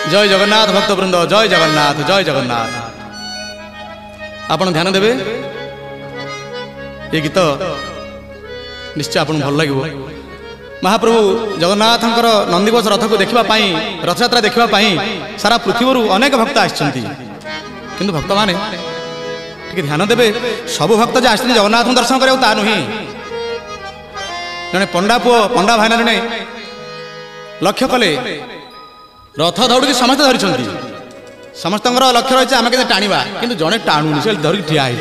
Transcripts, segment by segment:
जय जगन्नाथ भक्तवृंद, जय जगन्नाथ, जय जगन्नाथ। आपण ध्यान देवे ये गीत निश्चय आपन भल लगे। महाप्रभु जगन्नाथंकर नंदीघोष रथ को देखा रथयात्रा देखा सारा पृथ्वी अनेक भक्त आछंती, किंतु भक्त माने ध्यान देवे सब भक्त जो आछंती जगन्नाथ दर्शन करे ता नुही। जने पंडा पुओ पंडा भाईना जने लक्ष्य कले रथ दौड़ की समस्त धरी समस्त लक्ष्य रही आम के टाणा, किंतु जड़े टाणुनी से धरिक ठिया है।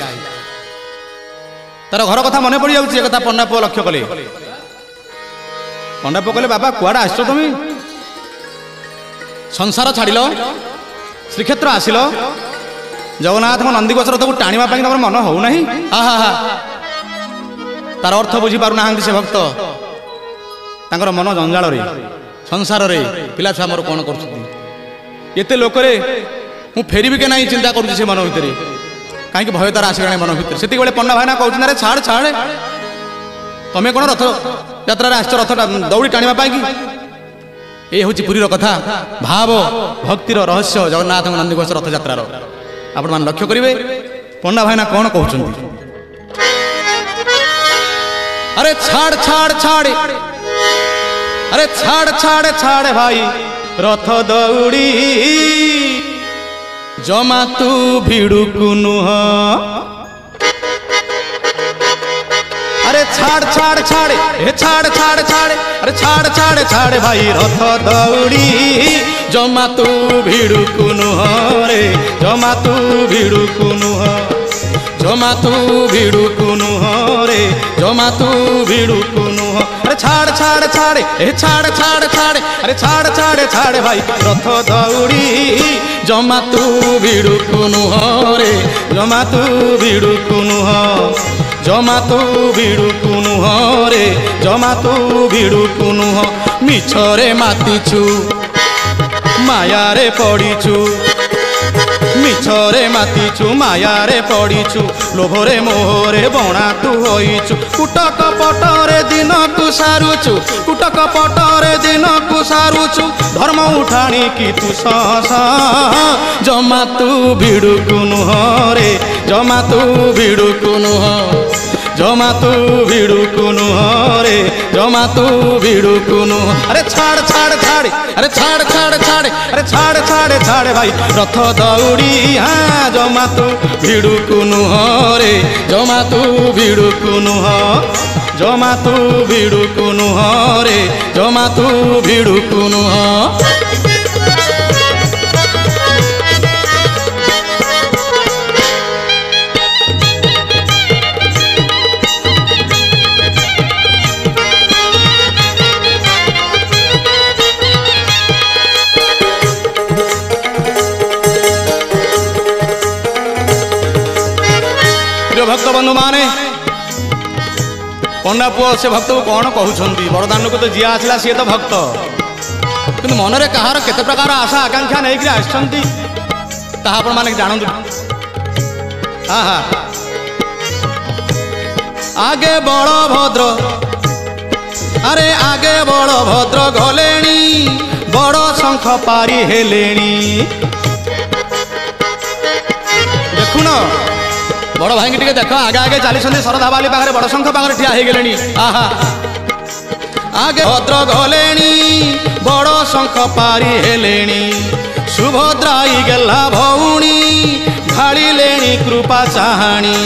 तार घर कथा मन पड़ जाऊँगी कथा पंडा पुओ लक्ष्य कले। पंडा पुओ कहले बाबा कुआडे आस तुम संसार छाड़ श्रीक्षेत्र आसिल जगन्नाथ नंदीघोष रथ को टाणा तुम मन हो ना। हा हा तार अर्थ बुझी पार ना से भक्त तांकर मन जंजाल संसार रे पिला छुआ मोर कौन करते लोक मु फेरबी के ना चिंता करुँच मन भितर कहीं भय तार आसगला मन भितर। से पंडा भाईना कहते छाड़ छाड़ तुम्हें कौन रथ यात्रा आस रथ दौड़ी टाणा कि ये हूँ पुरीर कथा भाव भक्तिर रहस्य जगन्नाथ नंदीघोष रथ यात्रार आपण मान लक्ष्य करेंगे पंडा भाईना कौन कहते। अरे छाड़ छाड़ छाड़, अरे छाड़ छाड़ छाड़ भाई रथ दौड़ी जमा तू भिड़ुकु नुह। अरे छाड़ छाड़ छाड़ छाड़ छाड़ छाड़, अरे छाड़ छाड़ छाड़ भाई रथ दौड़ी जमा तू भिड़ुकु नुह रे, जमा तू भिड़ुकु नुह, जमा तू भिड़ुकु नुह रे, जमा तू भिड़ुकु नुह। अरे छाड़ छाड़ छाड़ छाड़ छाड़ छाड़, अरे छाड़ छाड़ छाड़ भाई रथ दौड़ी जमा तू भिड़ुकु नुह रे, जमा तू भिड़ुकु नुह, जमा तू भिड़ुकु नुह रे, जमा तू भिड़ुकु नुह। मिछरे मातिछु माया रे पड़ीछु, मिछरे मातिछु माया रे पड़ीछु, लोभरे मोहरे बणा तू होइछु। कुटक पटरे दिन को सारुछु, कुटक पटरे दिन को सारुछु, धर्म उठाणी की तू जमा तू भिड़ुकु नुह रे, जमा तू भिड़ुकु नुह, जमा तू भिड़ुकु नुह रे, जमा तू भिड़ुकु नुह। अरे छाड़ छाड़ छाड़, अरे छाड़ छाड़ छाड़, अरे छाड़ छाड़ छाड़ भाई रथ दौड़ी हाँ जमा तू भिड़ुकु नुह रे, जमा तू भिड़ुकु नुह, जमा तू भिड़ुकु नुह रे, जमा तू भिड़ुकु नुह। भक्त बंधु माने पंडा पुओ से भक्त को कौन कहते बड़दान को तो जी आसला सी तो भक्त कि मन में कहार केते प्रकार आशा आकांक्षा नहीं आसती आपण मैंने जानतु। हाँ हाँ आगे बलभद्र, अरे आगे बलभद्र गलेणी बड़ शंख पारी हेलेणी। देखुन बड़ भाई टे देख आगे आगे चली शरधा बाली पाखे बड़ शंख पाखे ठिया हो गले। आहा आगे भद्र गले बड़ शंख पारी हेले, सुभद्राई गेला भौणी ढाड़िले कृपा चाहाणी।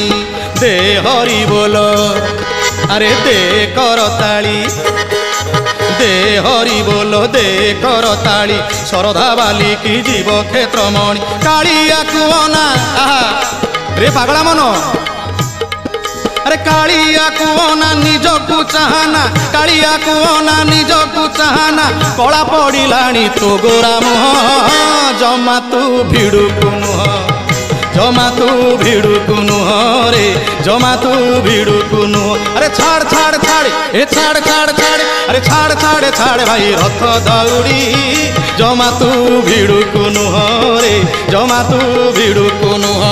दे हरि बोल अरे दे करताली, दे हरि बोल दे करताली, शरधा बाली की जीव क्षेत्रमणि कालिया कुअना। आहा रे पागला मन, अरे कालिया कुअना निजकु चाहना, कालिया कुअना निजकु चाहना, कला पड़िलाणी तो गोरा मुह। जमा तू भिड़ुकु नुह, जमा तू भिड़ुकु नुह रे, जमा तू भिड़ुकु नुह। अरे छाड़ छाड़ छाड़ ए छाड़ छाड़ छाड़, अरे छाड़ छाड़ छाड़ भाई रथ दौड़ी जमा तू भिड़ुकु नुह रे, जमा तू भिड़ुकु नुह,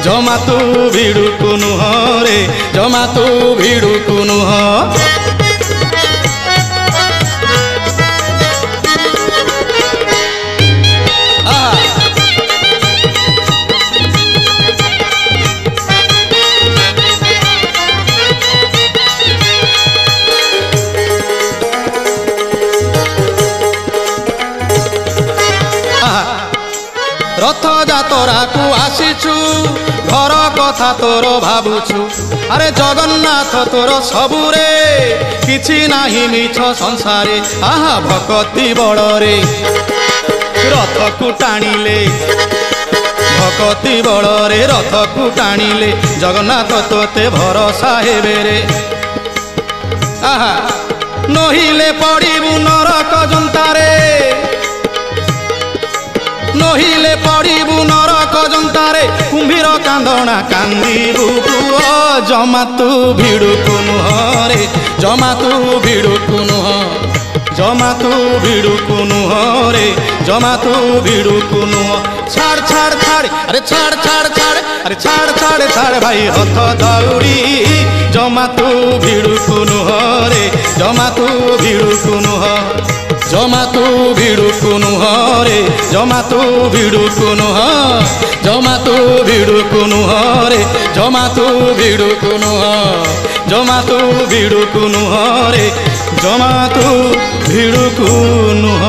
ଜମା ତୁ ଭିଡ଼ୁକୁ ନୁହଁ ରେ ଜମା ତୁ ଭିଡ଼ୁକୁ ନୁହଁ। ରଥଯାତ୍ରାକୁ ଆସିଛୁ ଘର କଥା ତୋର ଭାବୁଛୁ ଆରେ ଜଗନ୍ନାଥ ତୋର ସବୁରେ କିଛି ନାହିଁ ମିଛ ସଂସାରେ ଆହା ଭକତି ବଳରେ ରଥକୁ ଟାଣିଲେ ଭକତି ବଳରେ ରଥକୁ ଟାଣିଲେ ଜଗନ୍ନାଥ ତୋତେ ଭରସା ହେବେରେ ଆହା ନହିଲେ ପଡ଼ିବୁ ନରକ ଜନ୍ତାରେ ନହିଲେ ପଡ଼ିବୁ ନରକ ଜନ୍ତାରେ କୁମ୍ଭୀର କାନ୍ଦଣା କାନ୍ଦିବୁ ପୁଅ ଜମା ତୁ ଭିଡ଼ୁକୁ ନୁହଁ ରେ ଜମା ତୁ ଭିଡ଼ୁକୁ ନୁହଁ ଜମା ତୁ ଭିଡ଼ୁକୁ ନୁହଁ ରେ ଜମା ତୁ ଭିଡ଼ୁକୁ ନୁହଁ। ଛାଡ଼ ଛାଡ଼ ଛାଡ଼ ଆରେ ଛାଡ଼ ଛାଡ଼ ଛାଡ଼ ଆରେ ଛାଡ଼ ଛାଡ଼ ଛାଡ଼ ଭାଇ ରଥ ଦଉଡ଼ି ଜମା ତୁ ଭିଡ଼ୁକୁ ନୁହଁ ରେ ଜମା ତୁ ଭିଡ଼ୁକୁ ନୁହଁ ଜମା ତୁ ଭିଡ଼ୁକୁ ନୁହଁ ରେ ଜମା ତୁ ଭିଡ଼ୁକୁ ନୁହଁ ଜମା ତୁ ଭିଡ଼ୁକୁ ନୁହଁ ରେ ଜମା ତୁ ଭିଡ଼ୁକୁ ନୁହଁ ଜମା ତୁ ଭିଡ଼ୁକୁ ନୁହଁ ରେ ଜମା ତୁ ଭିଡ଼ୁକୁ ନୁହଁ।